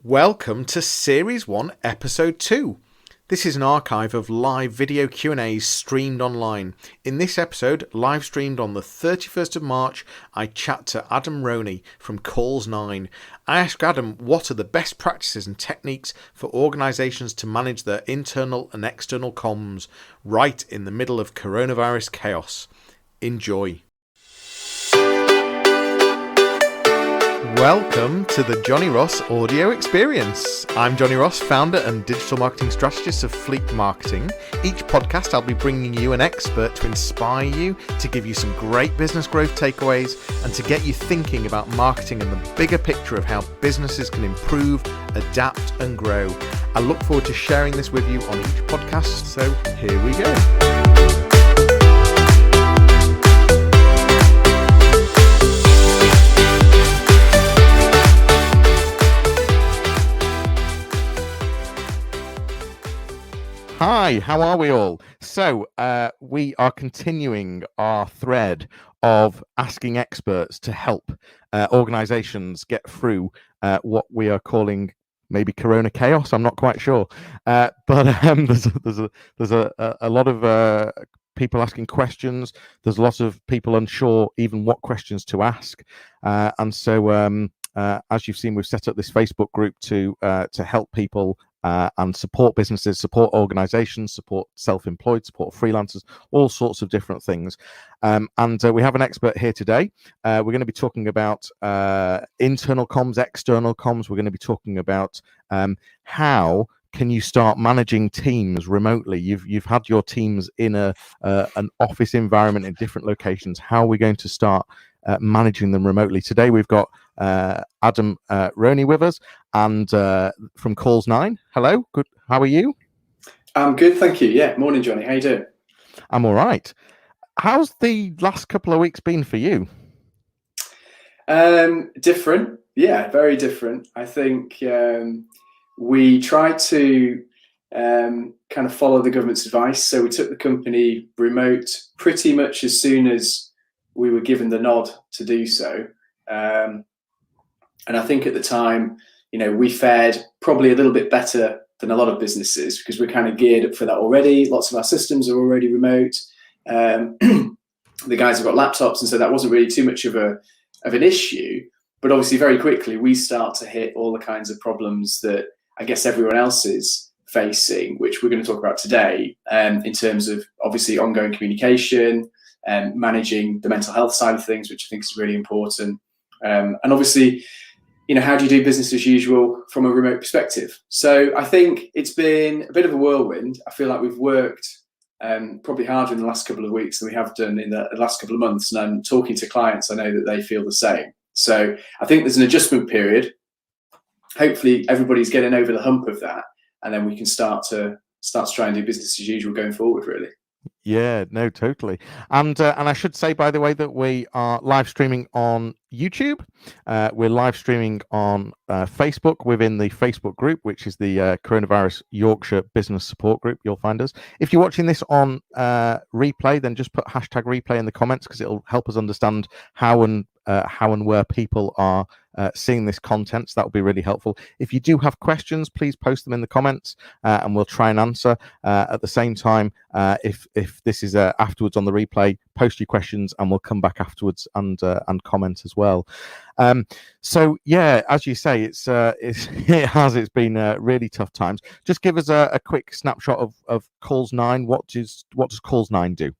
Welcome to Series 1, Episode 2. This is an archive of live video Q&As streamed online. In this episode, live streamed on the 31st of March, I chat to Adam Roney from Calls 9. I ask Adam what are the best practices and techniques for organisations to manage their internal and external comms right in the middle of coronavirus chaos. Enjoy. Welcome to the Johnny Ross audio experience. I'm Johnny Ross, founder and digital marketing strategist of Fleek Marketing. Each podcast I'll be bringing you an expert to inspire you, to give you some great business growth takeaways, and to get you thinking about marketing and the bigger picture of how businesses can improve, adapt and grow. I look forward to sharing this with you on each podcast, so here we go. Hi, how are we all? So we are continuing our thread of asking experts to help organisations get through what we are calling maybe Corona chaos. I'm not quite sure, but there's a lot of people asking questions. There's lots of people unsure even what questions to ask, and so as you've seen, we've set up this Facebook group to help people. And support businesses, support organizations, support self-employed, support freelancers, all sorts of different things. And we have an expert here today. We're going to be talking about internal comms, external comms. We're going to be talking about how can you start managing teams remotely. You've had your teams in an office environment in different locations. How are we going to start managing them remotely? Today we've got Adam Roney with us, and from Calls 9. Hello, good. How are you? I'm good, thank you. Yeah, morning, Johnny. How you doing? I'm all right. How's the last couple of weeks been for you? Different. Yeah, very different. I think we tried to kind of follow the government's advice. So we took the company remote pretty much as soon as we were given the nod to do so. And I think at the time, we fared probably a little bit better than a lot of businesses because we're kind of geared up for that already. Lots of our systems are already remote. The guys have got laptops, and so that wasn't really too much of an issue. But obviously, very quickly, we start to hit all the kinds of problems that I guess everyone else is facing, which we're going to talk about today, in terms of obviously ongoing communication and managing the mental health side of things, which I think is really important. And obviously, how do you do business as usual from a remote perspective? So I think it's been a bit of a whirlwind. I feel like we've worked probably harder in the last couple of weeks than we have done in the last couple of months. And I'm talking to clients, I know that they feel the same. So I think there's an adjustment period. Hopefully everybody's getting over the hump of that. And then we can start to try and do business as usual going forward, really. Yeah, no, totally. And I should say, by the way, that we are live streaming on YouTube. We're live streaming on Facebook within the Facebook group, which is the Coronavirus Yorkshire Business Support Group. You'll find us. If you're watching this on replay, then just put hashtag replay in the comments because it'll help us understand how and where people are seeing this content. So that will be really helpful. If you do have questions, please post them in the comments and we'll try and answer. At the same time, if this is afterwards on the replay, post your questions and we'll come back afterwards and comment as well. So yeah, as you say, it's been really tough times. Just give us a quick snapshot of Calls 9. What does Calls 9 do?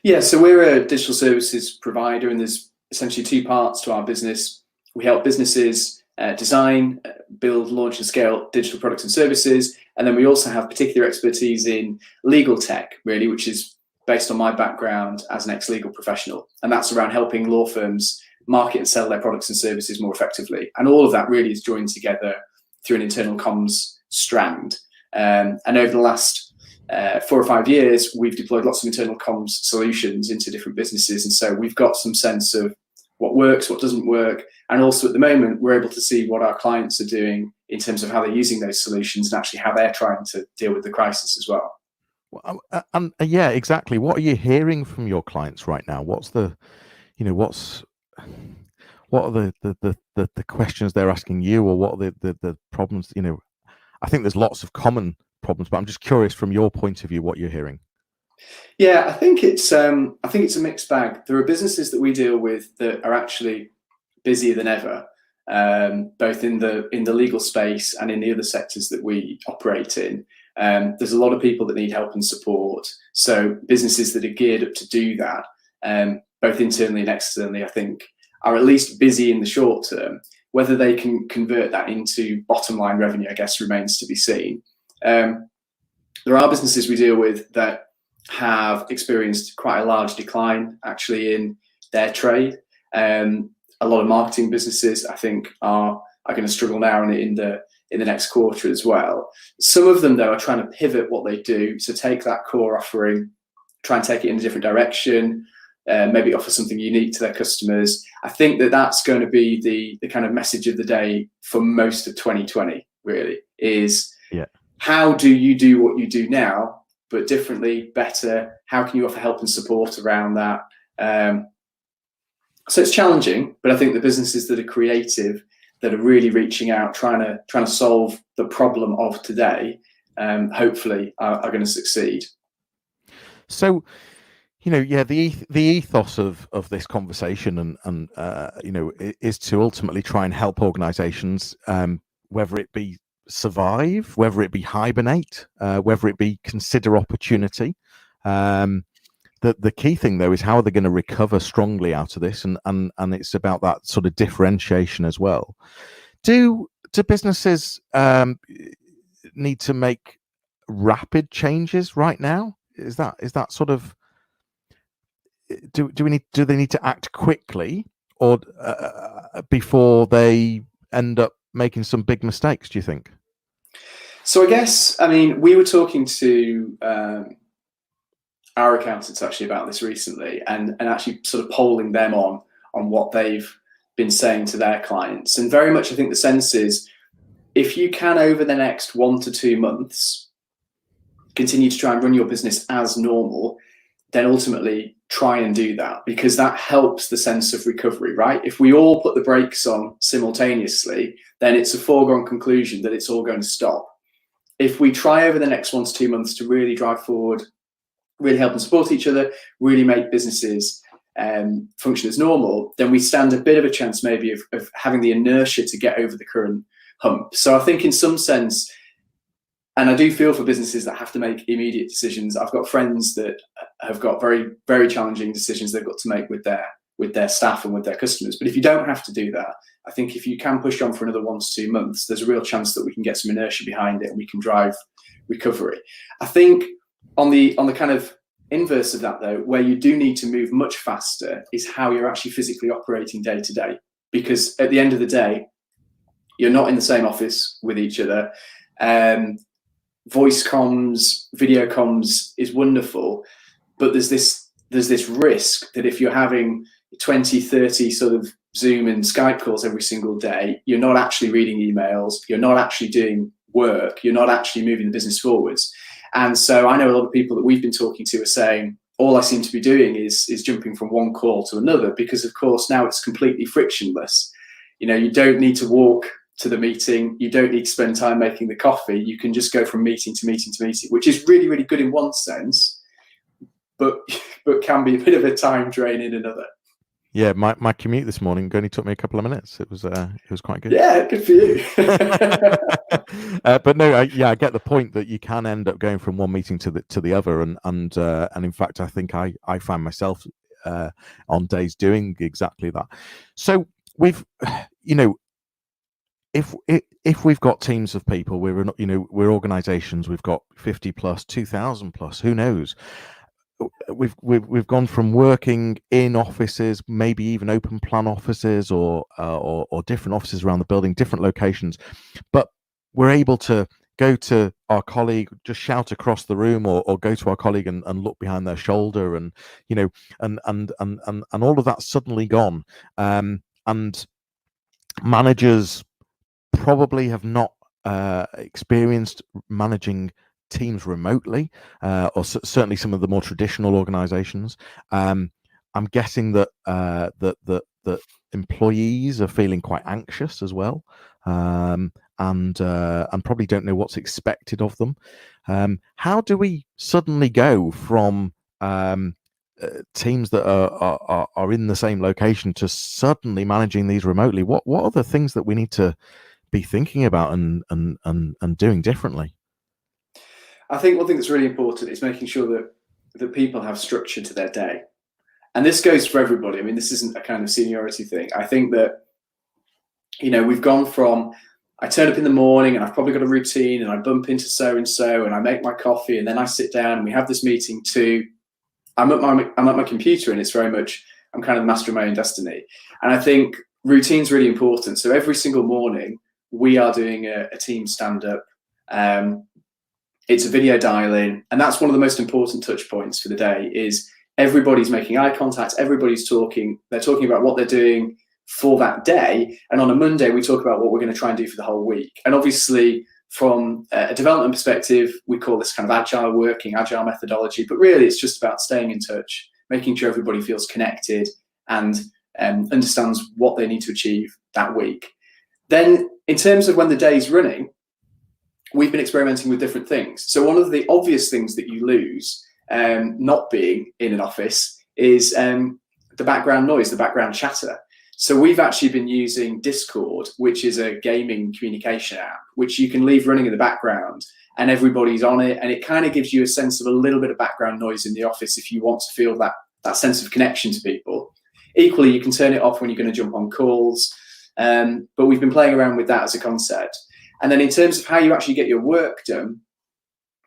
Yeah, so we're a digital services provider, and there's essentially two parts to our business. We help businesses design, build, launch and scale digital products and services. And then we also have particular expertise in legal tech, really, which is based on my background as an ex-legal professional. And that's around helping law firms market and sell their products and services more effectively. And all of that really is joined together through an internal comms strand. And over the last 4 or 5 years, we've deployed lots of internal comms solutions into different businesses. And so we've got some sense of what works, what doesn't work. And also at the moment, we're able to see what our clients are doing in terms of how they're using those solutions and actually how they're trying to deal with the crisis as well. Yeah, exactly. What are you hearing from your clients right now? What's what are the questions they're asking you, or what are the problems? I think there's lots of common problems, but I'm just curious from your point of view what you're hearing. Yeah, I think it's a mixed bag. There are businesses that we deal with that are actually busier than ever, both in the legal space and in the other sectors that we operate in. There's a lot of people that need help and support. So businesses that are geared up to do that, both internally and externally, I think, are at least busy in the short term. Whether they can convert that into bottom line revenue, I guess, remains to be seen. There are businesses we deal with that have experienced quite a large decline actually in their trade. A lot of marketing businesses, I think, are going to struggle now in the next quarter as well. Some of them, though, are trying to pivot what they do, so take that core offering, try and take it in a different direction, maybe offer something unique to their customers. I think that that's going to be the kind of message of the day for most of 2020, really, is how do you do what you do now, but differently, better? How can you offer help and support around that? So it's challenging, but I think the businesses that are creative, that are really reaching out, trying to solve the problem of today, hopefully are going to succeed. So, the ethos of this conversation and is to ultimately try and help organizations, whether it be survive, whether it be hibernate, whether it be consider opportunity. The key thing, though, is how are they going to recover strongly out of this, and it's about that sort of differentiation as well. Do businesses need to make rapid changes right now? Is that sort of do they need to act quickly, or before they end up making some big mistakes, do you think? So I guess, we were talking to our accountants actually about this recently, and actually sort of polling them on what they've been saying to their clients. And very much I think the sense is, if you can, over the next 1 to 2 months, continue to try and run your business as normal, then ultimately try and do that, because that helps the sense of recovery, right? If we all put the brakes on simultaneously, then it's a foregone conclusion that it's all going to stop. If we try over the next 1 to 2 months to really drive forward, really help and support each other, really make businesses function as normal, then we stand a bit of a chance maybe of having the inertia to get over the current hump. So I think in some sense, and I do feel for businesses that have to make immediate decisions. I've got friends that have got very, very challenging decisions they've got to make with their staff and with their customers. But if you don't have to do that, I think if you can push on for another 1 to 2 months, there's a real chance that we can get some inertia behind it and we can drive recovery. I think on the kind of inverse of that, though, where you do need to move much faster, is how you're actually physically operating day to day. Because at the end of the day, you're not in the same office with each other. Voice comms, video comms is wonderful, but there's this risk that if you're having 20, 30 sort of Zoom and Skype calls every single day, you're not actually reading emails, you're not actually doing work, you're not actually moving the business forwards. And so I know a lot of people that we've been talking to are saying, all I seem to be doing is jumping from one call to another, because of course now it's completely frictionless. You don't need to walk to the meeting, you don't need to spend time making the coffee, you can just go from meeting to meeting to meeting, which is really, really good in one sense, but can be a bit of a time drain in another. Yeah, my commute this morning only took me a couple of minutes. It was quite good. Yeah, good for you. But no, I get the point that you can end up going from one meeting to the other, and in fact, I think I find myself on days doing exactly that. So we've, if we've got teams of people, we're organizations, we've got 50 plus, 2,000 plus, who knows. We've gone from working in offices, maybe even open plan offices or different offices around the building, different locations, but we're able to go to our colleague, just shout across the room, or go to our colleague and look behind their shoulder, and and all of that's suddenly gone. And managers probably have not experienced managing teams remotely, or certainly some of the more traditional organizations. I'm guessing that that employees are feeling quite anxious as well, and probably don't know what's expected of them. How do we suddenly go from teams that are in the same location to suddenly managing these remotely? What are the things that we need to be thinking about and doing differently? I think one thing that's really important is making sure that people have structure to their day. And this goes for everybody. I mean, this isn't a kind of seniority thing. I think that, we've gone from, I turn up in the morning and I've probably got a routine and I bump into so-and-so and I make my coffee and then I sit down and we have this meeting to, I'm at my computer and it's very much, I'm kind of the master of my own destiny. And I think routine's really important. So every single morning we are doing a team stand-up. It's a video dial-in, and that's one of the most important touch points for the day. Is everybody's making eye contact, everybody's talking. They're talking about what they're doing for that day, and on a Monday we talk about what we're going to try and do for the whole week. And obviously, from a development perspective, we call this kind of agile working, agile methodology. But really, it's just about staying in touch, making sure everybody feels connected and understands what they need to achieve that week. Then, in terms of when the day's running, we've been experimenting with different things. So one of the obvious things that you lose not being in an office is the background noise, the background chatter. So we've actually been using Discord, which is a gaming communication app, which you can leave running in the background and everybody's on it. And it kind of gives you a sense of a little bit of background noise in the office if you want to feel that sense of connection to people. Equally, you can turn it off when you're going to jump on calls. But we've been playing around with that as a concept. And then in terms of how you actually get your work done,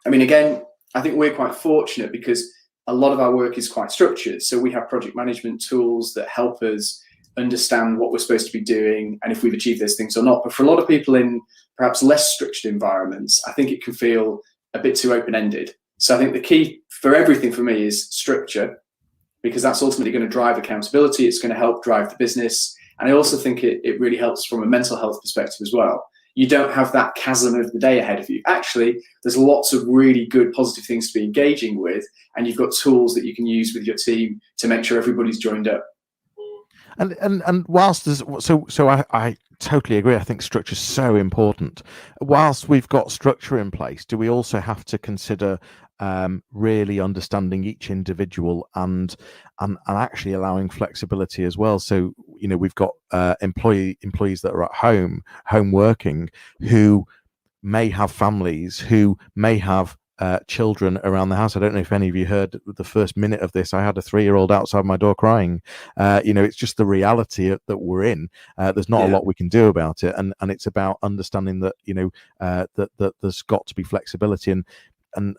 I mean, again, I think we're quite fortunate because a lot of our work is quite structured. So we have project management tools that help us understand what we're supposed to be doing and if we've achieved those things or not. But for a lot of people in perhaps less structured environments, I think it can feel a bit too open-ended. So I think the key for everything for me is structure, because that's ultimately going to drive accountability. It's going to help drive the business. And I also think it really helps from a mental health perspective as well. You don't have that chasm of the day ahead of you. Actually, there's lots of really good positive things to be engaging with, and you've got tools that you can use with your team to make sure everybody's joined up. And whilst there's I totally agree. I think structure is so important. Whilst we've got structure in place, do we also have to consider really understanding each individual and actually allowing flexibility as well? So we've got employees that are at home working, who may have families, who may have children around the house. I don't know if any of you heard the first minute of this. I had a 3-year-old outside my door crying. It's just the reality that we're in. There's not a lot we can do about it, and it's about understanding that that there's got to be flexibility. And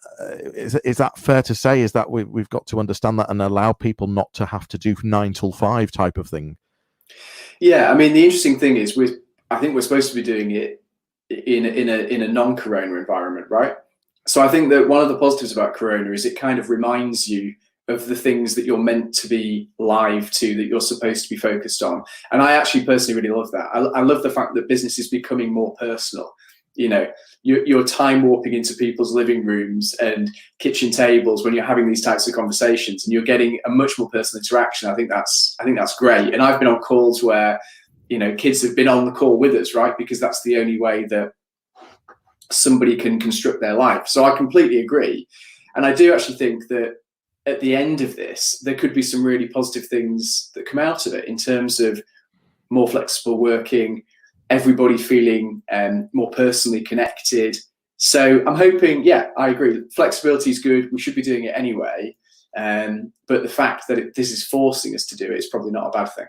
is that fair to say? Is that we've got to understand that and allow people not to have to do 9 till 5 type of thing? Yeah, I mean, the interesting thing is I think we're supposed to be doing it in a non-corona environment, right? So I think that one of the positives about corona is it kind of reminds you of the things that you're meant to be live to, that you're supposed to be focused on. And I actually personally really love that. I love the fact that business is becoming more personal. You're time warping into people's living rooms and kitchen tables when you're having these types of conversations, and you're getting a much more personal interaction. I think that's great. And I've been on calls where kids have been on the call with us, right? Because that's the only way that somebody can construct their life. So I completely agree. And I do actually think that at the end of this, there could be some really positive things that come out of it in terms of more flexible working, everybody feeling more personally connected. So I'm hoping, I agree. Flexibility is good. We should be doing it anyway. But the fact that this is forcing us to do it is probably not a bad thing.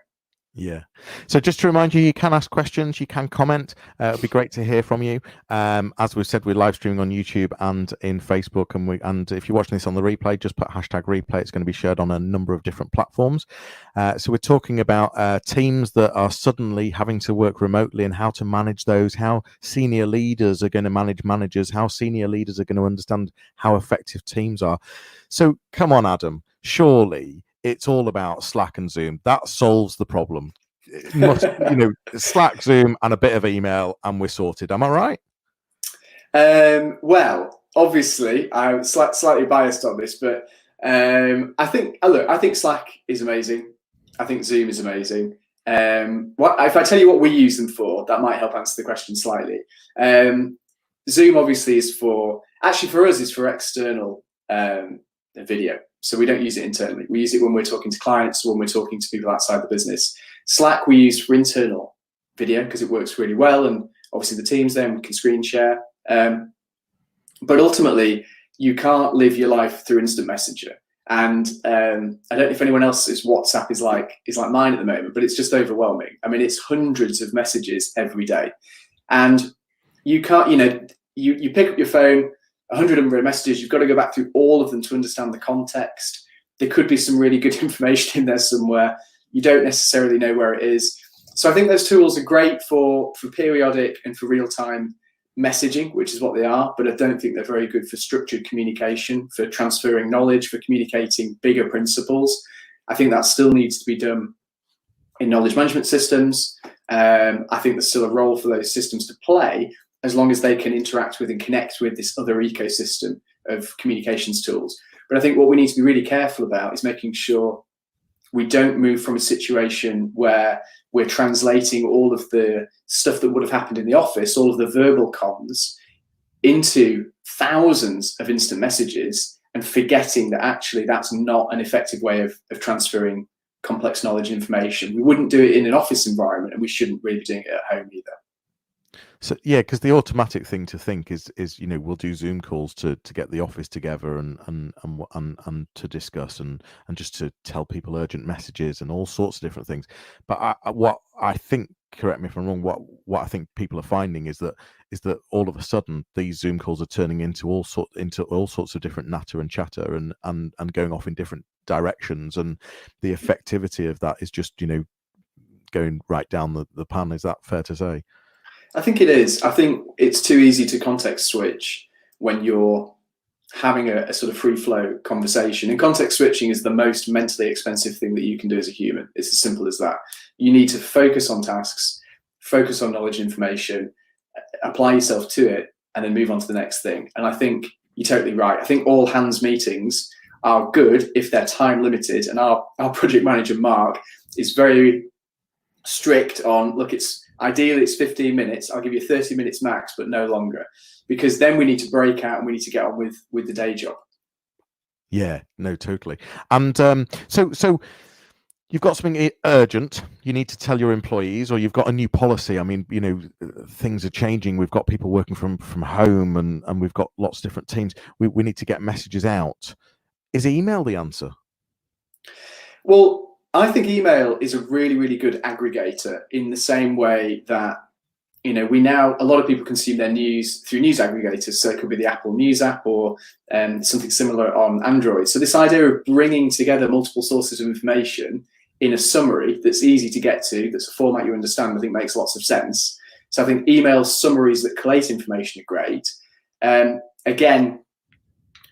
Yeah. So just to remind you, you can ask questions, you can comment. It'd be great to hear from you. As we've said, we're live streaming on YouTube and in Facebook, and if you're watching this on the replay, just put #replay. It's going to be shared on a number of different platforms. So we're talking about teams that are suddenly having to work remotely and how to manage those, how senior leaders are going to manage managers, how senior leaders are going to understand how effective teams are. So come on, Adam, surely it's all about Slack and Zoom. That solves the problem. It must, Slack, Zoom, and a bit of email, and we're sorted. Am I right? Well, obviously, I'm slightly biased on this, but I think Slack is amazing. I think Zoom is amazing. If I tell you what we use them for, that might help answer the question slightly. Zoom obviously is for us is for external video. So we don't use it internally. We use it when we're talking to clients, when we're talking to people outside the business. Slack we use for internal video because it works really well, and obviously the team's there and we can screen share. But ultimately, you can't live your life through instant messenger. And I don't know if anyone else's WhatsApp is like mine at the moment, but it's just overwhelming. I mean, it's hundreds of messages every day, and you can't, you pick up your phone, 100 number of messages. You've got to go back through all of them to understand the context. There could be some really good information in there somewhere. You don't necessarily know where it is. So I think those tools are great for periodic and for real-time messaging, which is what they are, but I don't think they're very good for structured communication, for transferring knowledge, for communicating bigger principles. I think that still needs to be done in knowledge management systems. I think there's still a role for those systems to play as long as they can interact with and connect with this other ecosystem of communications tools. But I think what we need to be really careful about is making sure we don't move from a situation where we're translating all of the stuff that would have happened in the office, all of the verbal comms, into thousands of instant messages and forgetting that actually that's not an effective way of transferring complex knowledge and information. We wouldn't do it in an office environment, and we shouldn't really be doing it at home either. So yeah, because the automatic thing to think is we'll do Zoom calls to get the office together and to discuss and just to tell people urgent messages and all sorts of different things. But what I think, correct me if I'm wrong, what I think people are finding is that all of a sudden these Zoom calls are turning into all sorts of different natter and chatter and going off in different directions, and the effectivity of that is just going right down the pan. Is that fair to say? I think it is. I think it's too easy to context switch when you're having a sort of free flow conversation. And context switching is the most mentally expensive thing that you can do as a human. It's as simple as that. You need to focus on tasks, focus on knowledge information, apply yourself to it, and then move on to the next thing. And I think you're totally right. I think all hands meetings are good if they're time limited. And our project manager, Mark, is very strict on, look, ideally it's 15 minutes. I'll give you 30 minutes max, but no longer, because then we need to break out and we need to get on with the day job. Yeah, no, totally. And so you've got something urgent you need to tell your employees, or you've got a new policy. I mean, things are changing. We've got people working from home and we've got lots of different teams. We need to get messages out. Is email the answer? Well, I think email is a really, really good aggregator in the same way that, a lot of people consume their news through news aggregators. So it could be the Apple News app or something similar on Android. So this idea of bringing together multiple sources of information in a summary that's easy to get to, that's a format you understand, I think makes lots of sense. So I think email summaries that collate information are great. Again,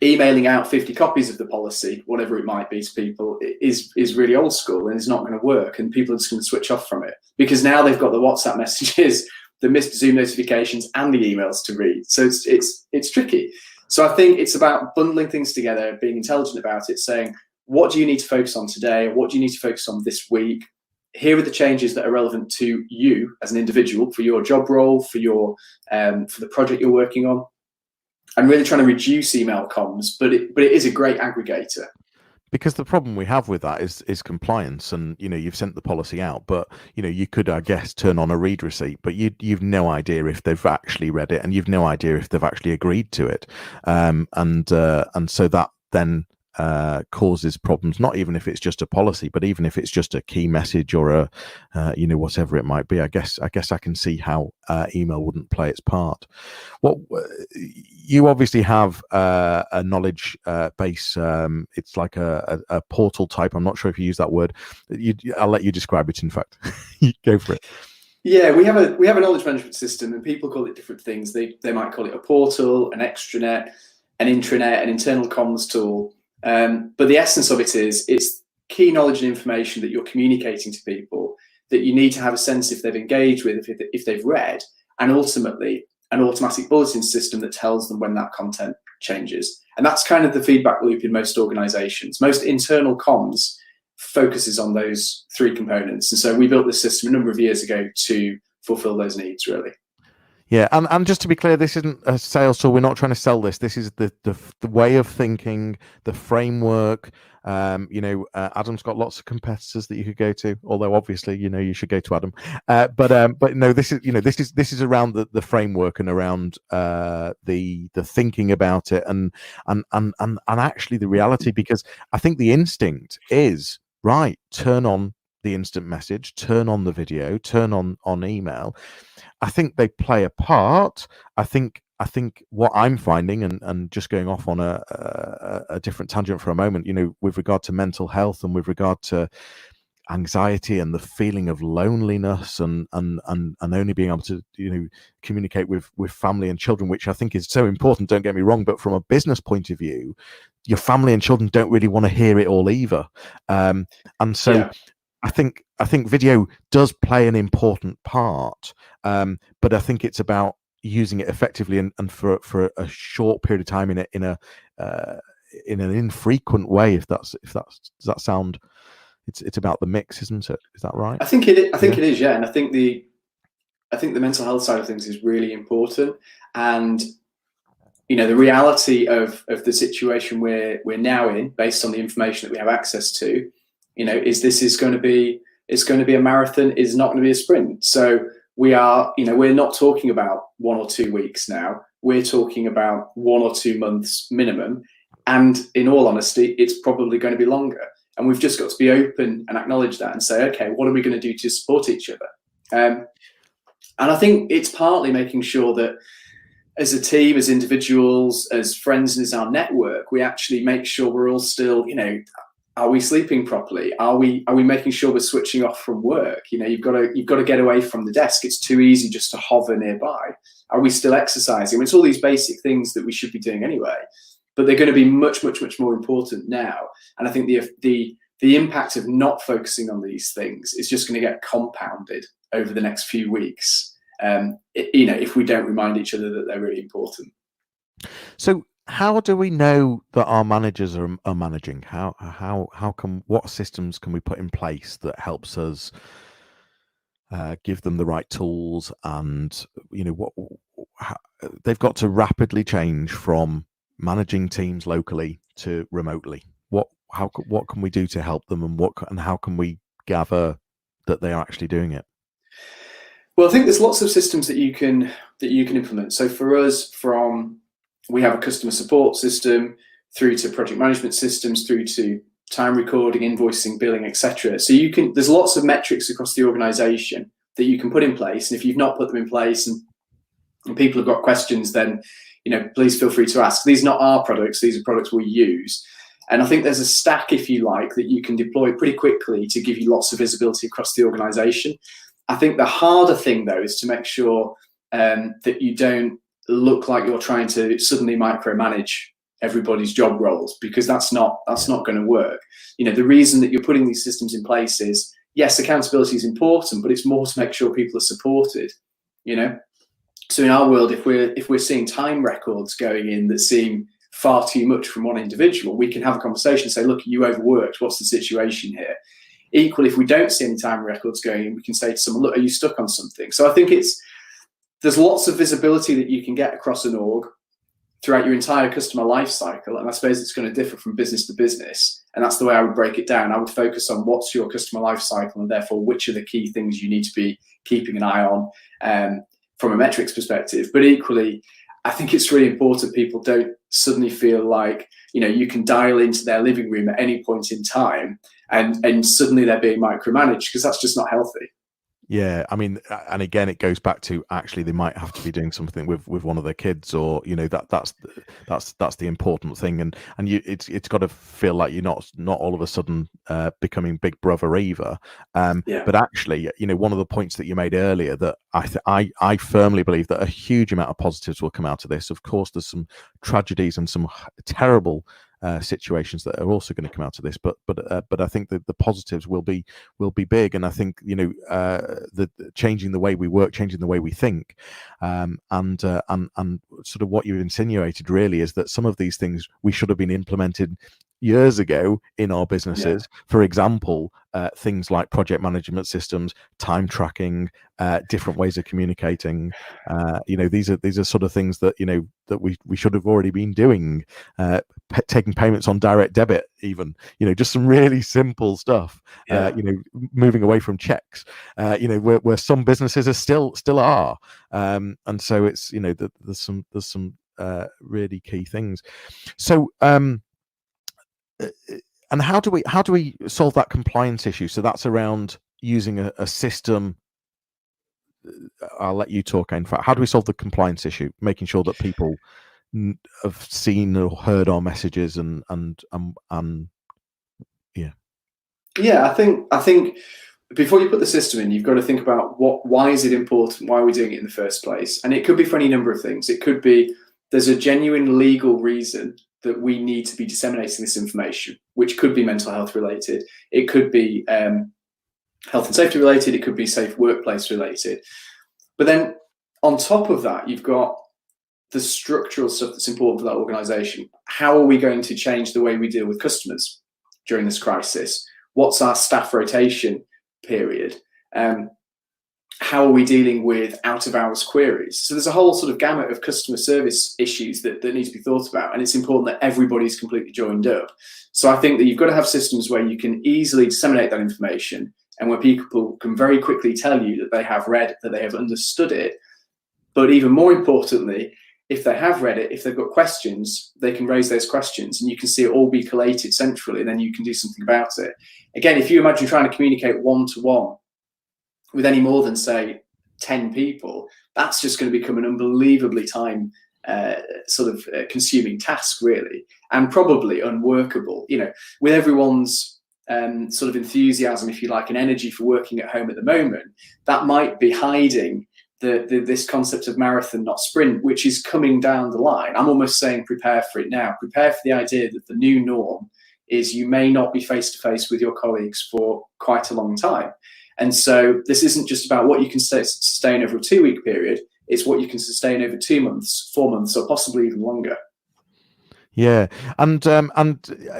emailing out 50 copies of the policy, whatever it might be, to people is really old school and is not going to work, and people are just going to switch off from it because now they've got the WhatsApp messages, the missed Zoom notifications, and the emails to read. So it's tricky. So I think it's about bundling things together, being intelligent about it, saying, what do you need to focus on today? What do you need to focus on this week? Here are the changes that are relevant to you as an individual, for your job role, for your for the project you're working on. I'm really trying to reduce email comms, but it is a great aggregator. Because the problem we have with that is compliance, and you've sent the policy out, but you could, I guess, turn on a read receipt, but you've no idea if they've actually read it, and you've no idea if they've actually agreed to it, and so that then causes problems. Not even if it's just a policy, but even if it's just a key message or a whatever it might be. I guess I can see how email wouldn't play its part. Well, you obviously have a knowledge base. It's like a portal type. I'm not sure if you use that word. I'll let you describe it. In fact, go for it. Yeah, we have a knowledge management system, and people call it different things. They might call it a portal, an extranet, an intranet, an internal comms tool. But the essence of it is, it's key knowledge and information that you're communicating to people that you need to have a sense if they've engaged with, if they've read, and ultimately an automatic bulletin system that tells them when that content changes. And that's kind of the feedback loop in most organizations. Most internal comms focuses on those 3 components. And so we built this system a number of years ago to fulfill those needs, really. Yeah, and just to be clear, this isn't a sales tool. We're not trying to sell this. This is the way of thinking, the framework. Adam's got lots of competitors that you could go to. Although obviously, you should go to Adam. But no, this is around the framework and around the thinking about it and actually the reality. Because I think the instinct is right. Turn on the instant message. Turn on the video. Turn on email. I think they play a part. I think what I'm finding, and just going off on a different tangent for a moment, with regard to mental health and with regard to anxiety and the feeling of loneliness and only being able to communicate with family and children, which I think is so important, don't get me wrong, but from a business point of view, your family and children don't really want to hear it all either. And so yeah. I think video does play an important part, but I think it's about using it effectively and for a short period of time in an infrequent way. Does that sound? It's about the mix, isn't it? Is that right? I think it is, yeah. And I think the mental health side of things is really important. And the reality of the situation we're now in, based on the information that we have access to, is going to be a marathon. It's not going to be a sprint. So we are, we're not talking about 1 or 2 weeks now. We're talking about 1 or 2 months minimum. And in all honesty, it's probably going to be longer. And we've just got to be open and acknowledge that and say, okay, what are we going to do to support each other? And I think it's partly making sure that as a team, as individuals, as friends, and as our network, we actually make sure we're all still, are we sleeping properly? Are we making sure we're switching off from work? You've got to get away from the desk. It's too easy just to hover nearby. Are we still exercising? It's all these basic things that we should be doing anyway, but they're going to be much, much, much more important now. And I think the impact of not focusing on these things is just going to get compounded over the next few weeks. If we don't remind each other that they're really important. So, how do we know that our managers are managing? What systems can we put in place that helps us give them the right tools? And they've got to rapidly change from managing teams locally to remotely. What can we do to help them, and how can we gather that they are actually doing it? Well, I think there's lots of systems that you can implement. So for us, we have a customer support system through to project management systems, through to time recording, invoicing, billing, etc. So there's lots of metrics across the organization that you can put in place. And if you've not put them in place and people have got questions, then please feel free to ask. These are not our products, these are products we use. And I think there's a stack, if you like, that you can deploy pretty quickly to give you lots of visibility across the organization. I think the harder thing, though, is to make sure that you don't look like you're trying to suddenly micromanage everybody's job roles, because that's not going to work. The reason that you're putting these systems in place is, yes, accountability is important, but it's more to make sure people are supported. So in our world, if we're seeing time records going in that seem far too much from one individual, we can have a conversation and say, look, you overworked. What's the situation here? Equally, if we don't see any time records going in, we can say to someone, look, are you stuck on something? So I think there's lots of visibility that you can get across an org throughout your entire customer life cycle. And I suppose it's going to differ from business to business. And that's the way I would break it down. I would focus on what's your customer life cycle, and therefore which are the key things you need to be keeping an eye on from a metrics perspective. But equally, I think it's really important people don't suddenly feel like, you can dial into their living room at any point in time and suddenly they're being micromanaged, because that's just not healthy. Yeah, I mean, and again, it goes back to actually they might have to be doing something with one of their kids, or that's the important thing, and it's got to feel like you're not all of a sudden becoming Big Brother either. But actually, one of the points that you made earlier, that I firmly believe that a huge amount of positives will come out of this. Of course, there's some tragedies and some terrible situations that are also going to come out of this, but I think that the positives will be big, and I think the changing the way we work, changing the way we think, and sort of what you've insinuated really is that some of these things we should have been implemented years ago in our businesses. For example, things like project management systems, time tracking, different ways of communicating. These are sort of things that that we should have already been doing. Taking payments on direct debit, even just some really simple stuff. Moving away from checks. Where some businesses still are, and so it's there's some really key things. So and how do we solve that compliance issue? So that's around using a system. I'll let you talk. In fact, how do we solve the compliance issue? Making sure that people have seen or heard our messages and yeah. I think before you put the system in, you've got to think about why is it important? Why are we doing it in the first place? And it could be for any number of things. It could be there's a genuine legal reason that we need to be disseminating this information, which could be mental health related. It could be health and safety related. It could be safe workplace related. But then on top of that, you've got the structural stuff that's important for that organization. How are we going to change the way we deal with customers during this crisis? What's our staff rotation period? How are we dealing with out-of-hours queries? So there's a whole sort of gamut of customer service issues that need to be thought about, and it's important that everybody's completely joined up. So I think that you've got to have systems where you can easily disseminate that information, and where people can very quickly tell you that they have read, that they have understood it. But even more importantly, if they have read it, if they've got questions, they can raise those questions, and you can see it all be collated centrally, and then you can do something about it. Again, if you imagine trying to communicate one-to-one with any more than, say, 10 people, that's just going to become an unbelievably time consuming task, really, and probably unworkable. With everyone's sort of enthusiasm, if you like, and energy for working at home at the moment, that might be hiding this concept of marathon, not sprint, which is coming down the line. I'm almost saying prepare for it now. Prepare for the idea that the new norm is you may not be face-to-face with your colleagues for quite a long time. And so this isn't just about what you can sustain over a 2-week period. It's what you can sustain over 2 months, 4 months, or possibly even longer. Yeah, and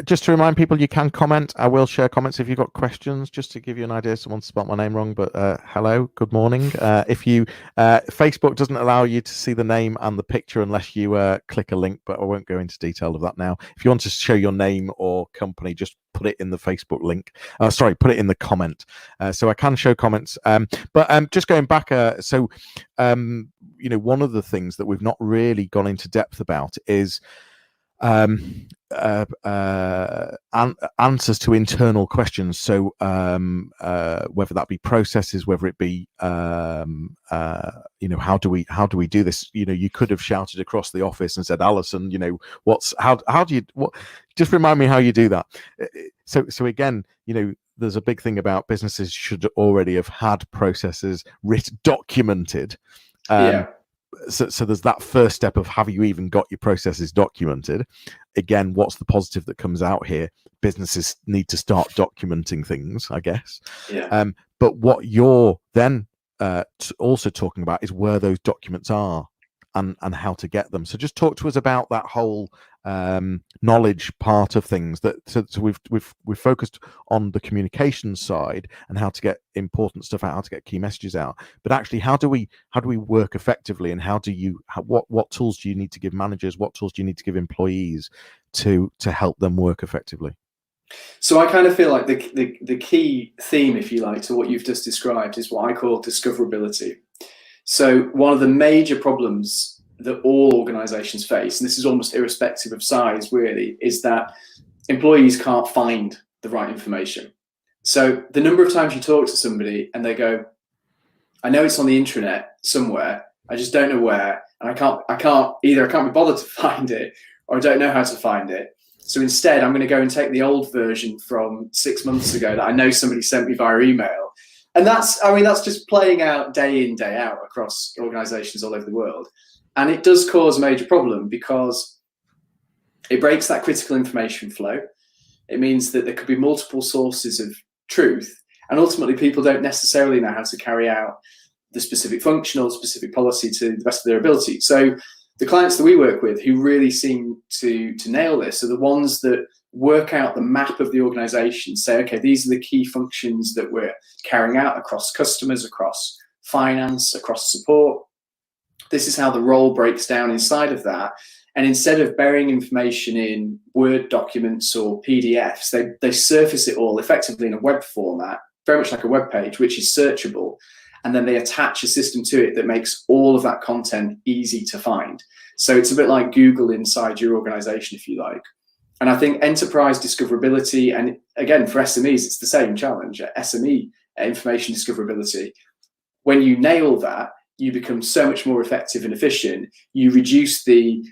just to remind people, you can comment. I will share comments if you've got questions, just to give you an idea. Someone spelled my name wrong, but hello, good morning. If you Facebook doesn't allow you to see the name and the picture unless you click a link, but I won't go into detail of that now. If you want to show your name or company, just put it in the Facebook link. Put it in the comment. So I can show comments. But just going back, one of the things that we've not really gone into depth about is answers to internal questions. So whether that be processes, whether it be how do we do this? You could have shouted across the office and said, Alison, how do you just remind me how you do that. So again, there's a big thing about businesses should already have had processes documented. So there's that first step of, have you even got your processes documented? Again, what's the positive that comes out here? Businesses need to start documenting things, I guess. Yeah. But what you're then also talking about is where those documents are and how to get them. So just talk to us about that whole knowledge part of things. So we've focused on the communication side and how to get important stuff out, how to get key messages out. But actually, how do we work effectively, and what tools do you need to give managers? What tools do you need to give employees to help them work effectively? So I kind of feel like the key theme, if you like, to what you've just described is what I call discoverability. So one of the major problems that all organizations face, and this is almost irrespective of size really, is that employees can't find the right information. So the number of times you talk to somebody and they go, I know it's on the intranet somewhere, I just don't know where, and I can't be bothered to find it, or I don't know how to find it. So instead, I'm going to go and take the old version from 6 months ago that I know somebody sent me via email. And that's just playing out day in, day out across organizations all over the world. And it does cause a major problem because it breaks that critical information flow. It means that there could be multiple sources of truth. And ultimately, people don't necessarily know how to carry out the specific function or specific policy to the best of their ability. So the clients that we work with who really seem to nail this are the ones that work out the map of the organization, say, okay, these are the key functions that we're carrying out across customers, across finance, across support. This is how the role breaks down inside of that. And instead of burying information in Word documents or PDFs, they surface it all effectively in a web format, very much like a web page, which is searchable. And then they attach a system to it that makes all of that content easy to find. So it's a bit like Google inside your organization, if you like. And I think enterprise discoverability, and again, for SMEs, it's the same challenge, SME information discoverability. When you nail that, you become so much more effective and efficient. You reduce the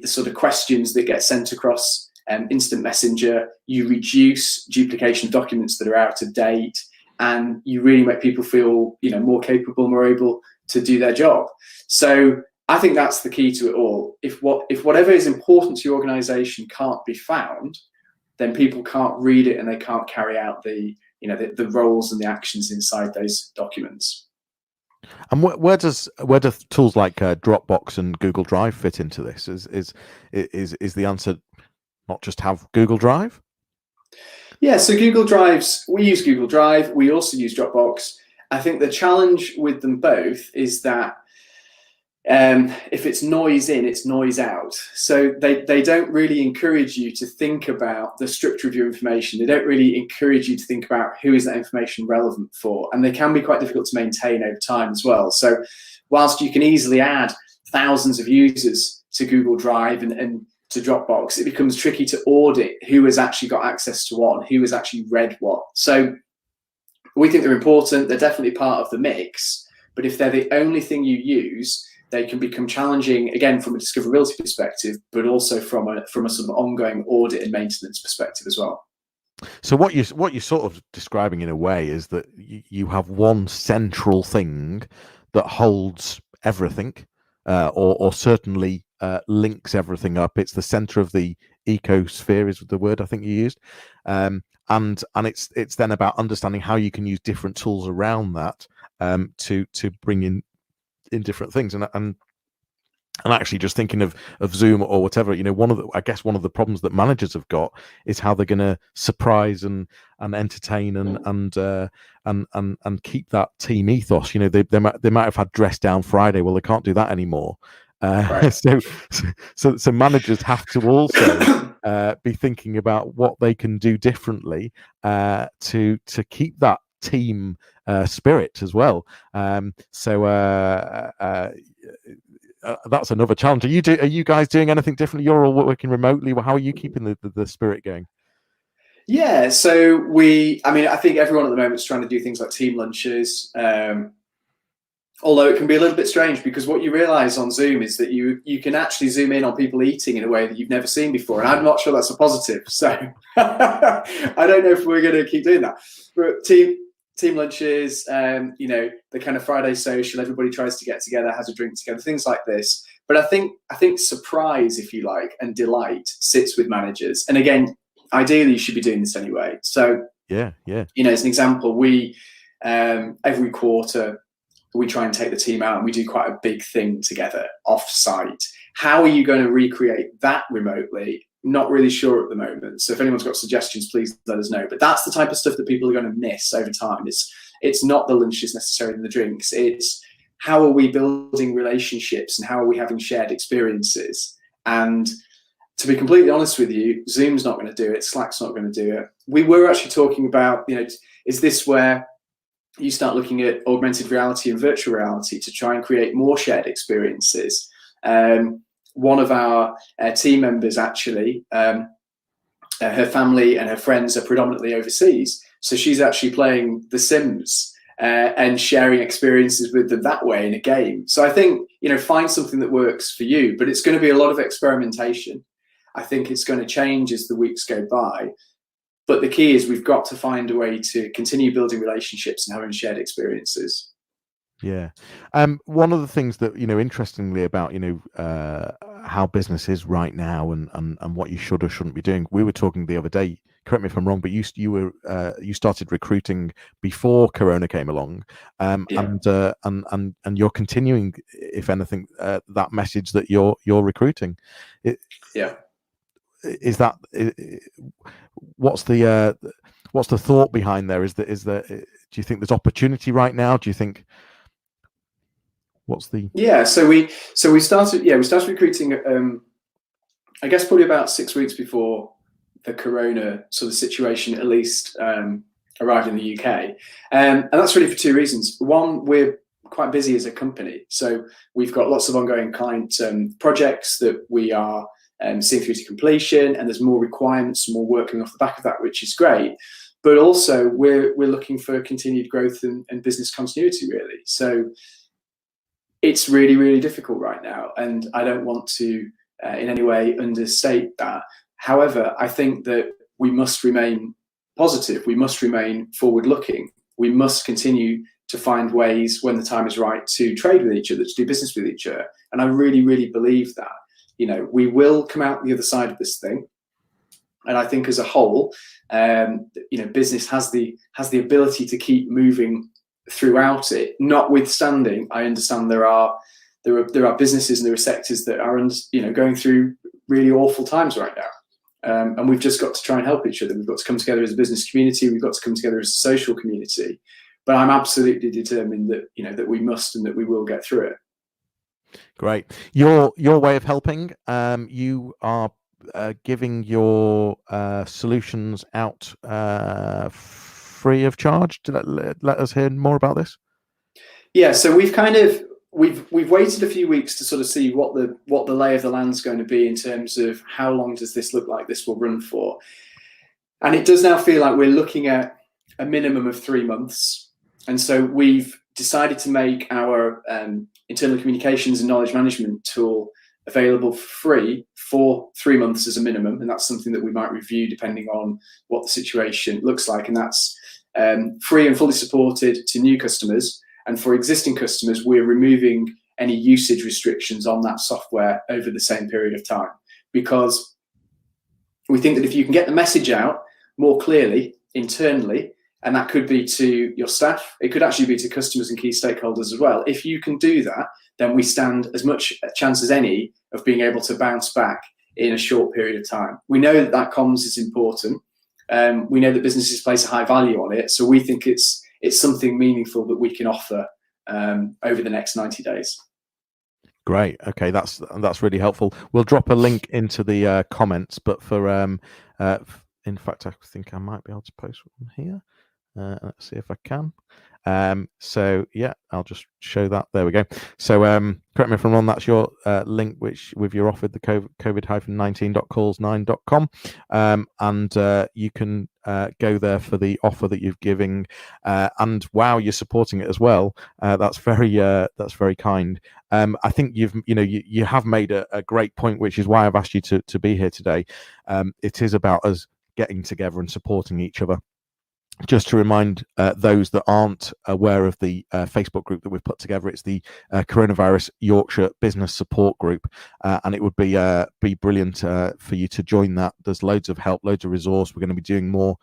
sort of questions that get sent across instant messenger. You reduce duplication of documents that are out of date, and you really make people feel, more capable, more able to do their job. So I think that's the key to it all. If whatever is important to your organization can't be found, then people can't read it and they can't carry out the roles and the actions inside those documents. And where do tools like Dropbox and Google Drive fit into this? Is the answer not just have Google Drive? Yeah, so we use Google Drive. We also use Dropbox. I think the challenge with them both is that if it's noise in, it's noise out. So they don't really encourage you to think about the structure of your information. They don't really encourage you to think about who is that information relevant for. And they can be quite difficult to maintain over time as well. So whilst you can easily add thousands of users to Google Drive and to Dropbox, it becomes tricky to audit who has actually got access to what and who has actually read what. So we think they're important. They're definitely part of the mix. But if they're the only thing you use, they can become challenging, again, from a discoverability perspective, but also from a sort of ongoing audit and maintenance perspective as well. So what you're sort of describing in a way is that you have one central thing that holds everything, or certainly links everything up. It's the center of the ecosphere, is the word I think you used, and it's then about understanding how you can use different tools around that to bring in different things, and actually just thinking of Zoom or whatever, one of the problems that managers have got is how they're going to surprise and entertain and keep that team ethos. They might have had dress down Friday. Well, they can't do that anymore. Right. So managers have to also be thinking about what they can do differently to keep that team spirit as well. That's another challenge. Are you guys doing anything differently? You're all working remotely. How are you keeping the spirit going? Yeah, so I think everyone at the moment is trying to do things like team lunches. Although it can be a little bit strange, because what you realize on Zoom is that you can actually zoom in on people eating in a way that you've never seen before. And I'm not sure that's a positive. So I don't know if we're going to keep doing that. But team lunches, the kind of Friday social, everybody tries to get together, has a drink together, things like this. But I think surprise, if you like, and delight sits with managers. And again, ideally you should be doing this anyway. So yeah. As an example, we every quarter we try and take the team out and we do quite a big thing together off-site. How are you going to recreate that remotely? Not really sure at the moment. So if anyone's got suggestions, please let us know. But that's the type of stuff that people are going to miss over time. It's not the lunches necessarily and the drinks. It's how are we building relationships and how are we having shared experiences? And to be completely honest with you, Zoom's not going to do it. Slack's not going to do it. We were actually talking about, is this where you start looking at augmented reality and virtual reality to try and create more shared experiences? One of our team members, actually, her family and her friends are predominantly overseas. So she's actually playing The Sims and sharing experiences with them that way in a game. So I think, find something that works for you, but it's going to be a lot of experimentation. I think it's going to change as the weeks go by. But the key is we've got to find a way to continue building relationships and having shared experiences. Yeah. One of the things that, interestingly about, how business is right now and what you should or shouldn't be doing. We were talking the other day, correct me if I'm wrong, but you started recruiting before Corona came along. And you're continuing, if anything, that message that you're recruiting. Yeah. is that what's the thought behind there? Do you think there's opportunity right now? Do you think so we started recruiting I guess probably about 6 weeks before the corona sort of situation at least arrived in the UK, and that's really for two reasons. One, we're quite busy as a company, so we've got lots of ongoing client projects that we are seeing through to completion, and there's more requirements, more working off the back of that, which is great. But also we're looking for continued growth and business continuity, really. So it's really, really difficult right now, and I don't want to in any way understate that. However, I think that we must remain positive. We must remain forward-looking. We must continue to find ways when the time is right to trade with each other, to do business with each other. And I really, really believe that, you know, we will come out the other side of this thing. And I think as a whole, you know, business has the ability to keep moving throughout it. Notwithstanding, I understand there are businesses and there are sectors that are, you know, going through really awful times right now. And we've just got to try and help each other. We've got to come together as a business community. We've got to come together as a social community. But I'm absolutely determined that, you know, that we must and that we will get through it. Great. Your way of helping, you are giving your solutions out free of charge. Let us hear more about this. Yeah, so we've waited a few weeks to sort of see what the lay of the land's going to be in terms of how long does this look like this will run for. And it does now feel like we're looking at a minimum of 3 months. And so we've decided to make our internal communications and knowledge management tool available for free for 3 months as a minimum. And that's something that we might review depending on what the situation looks like. And that's free and fully supported to new customers. And for existing customers, we're removing any usage restrictions on that software over the same period of time, because we think that if you can get the message out more clearly internally, and that could be to your staff, it could actually be to customers and key stakeholders as well. If you can do that, then we stand as much a chance as any of being able to bounce back in a short period of time. We know that comms is important. We know that businesses place a high value on it. So we think it's something meaningful that we can offer over the next 90 days. Great. Okay, that's really helpful. We'll drop a link into the comments, but for in fact, I think I might be able to post one here. Let's see if I can. So yeah, I'll just show that. There we go. So correct me if I'm wrong, that's your link which with your offer, the covid-19.calls9.com, and you can go there for the offer that you've giving, and wow, you're supporting it as well. That's very kind. I think you have made a great point, which is why I've asked you to be here today. It is about us getting together and supporting each other. Just to remind those that aren't aware of the Facebook group that we've put together, it's the Coronavirus Yorkshire Business Support Group, and it would be brilliant for you to join that. There's loads of help, loads of resource. We're going to be doing more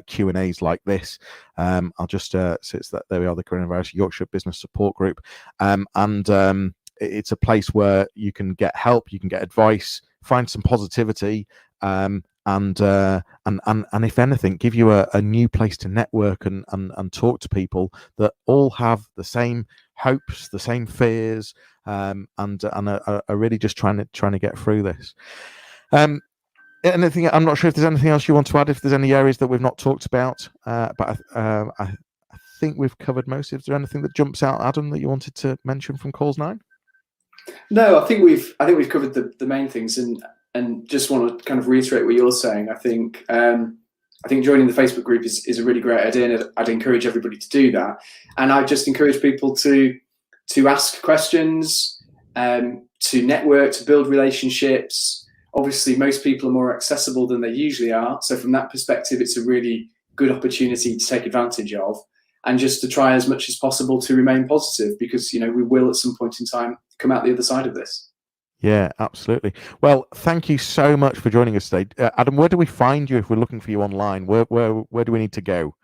Q&As like this. I'll just so it's that there we are, the Coronavirus Yorkshire Business Support Group, and it's a place where you can get help, you can get advice, find some positivity. And if anything, give you a new place to network and talk to people that all have the same hopes, the same fears, and are really just trying to get through this. Anything? I'm not sure if there's anything else you want to add. If there's any areas that we've not talked about, but I think we've covered most. Is there anything that jumps out, Adam, that you wanted to mention from Calls 9? No, I think we've covered the main things, and just want to kind of reiterate what you're saying. I think joining the Facebook group is a really great idea, and I'd encourage everybody to do that. And I just encourage people to ask questions, to network, to build relationships. Obviously, most people are more accessible than they usually are. So from that perspective, it's a really good opportunity to take advantage of, and just to try as much as possible to remain positive, because, you know, we will at some point in time come out the other side of this. Yeah, absolutely. Well, thank you so much for joining us today. Adam, where do we find you if we're looking for you online? Where do we need to go?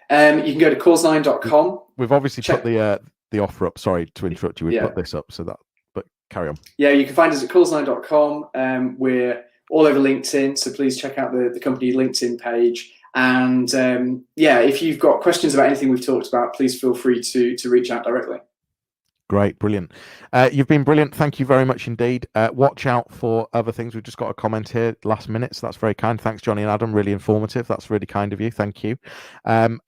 You can go to calls9.com. We've obviously put the offer up. Sorry to interrupt you. We've put this up so that, but carry on. Yeah, you can find us at calls9.com. We're all over LinkedIn. So please check out the company LinkedIn page. And if you've got questions about anything we've talked about, please feel free to reach out directly. Great, brilliant. You've been brilliant. Thank you very much indeed. Watch out for other things. We've just got a comment here last minute, so that's very kind. Thanks, Johnny and Adam. Really informative. That's really kind of you. Thank you. And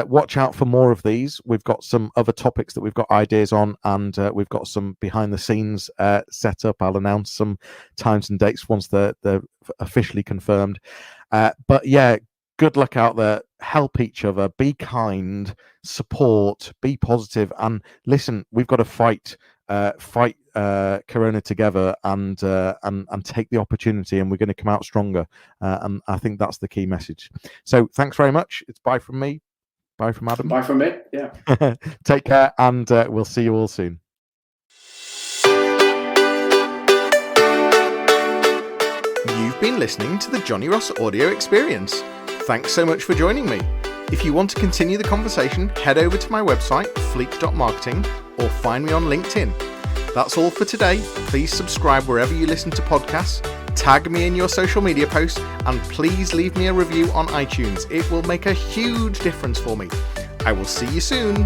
watch out for more of these. We've got some other topics that we've got ideas on, and we've got some behind the scenes set up. I'll announce some times and dates once they're officially confirmed. But yeah, good luck out there. Help each other. Be kind. Support. Be positive. And listen, we've got to fight Corona together, and take the opportunity. And we're going to come out stronger. And I think that's the key message. So thanks very much. It's bye from me. Bye from Adam. Bye from me. Yeah. Take care, and we'll see you all soon. You've been listening to the Johnny Ross audio experience. Thanks so much for joining me. If you want to continue the conversation, head over to my website, fleek.marketing, or find me on LinkedIn. That's all for today. Please subscribe wherever you listen to podcasts, tag me in your social media posts, and please leave me a review on iTunes. It will make a huge difference for me. I will see you soon.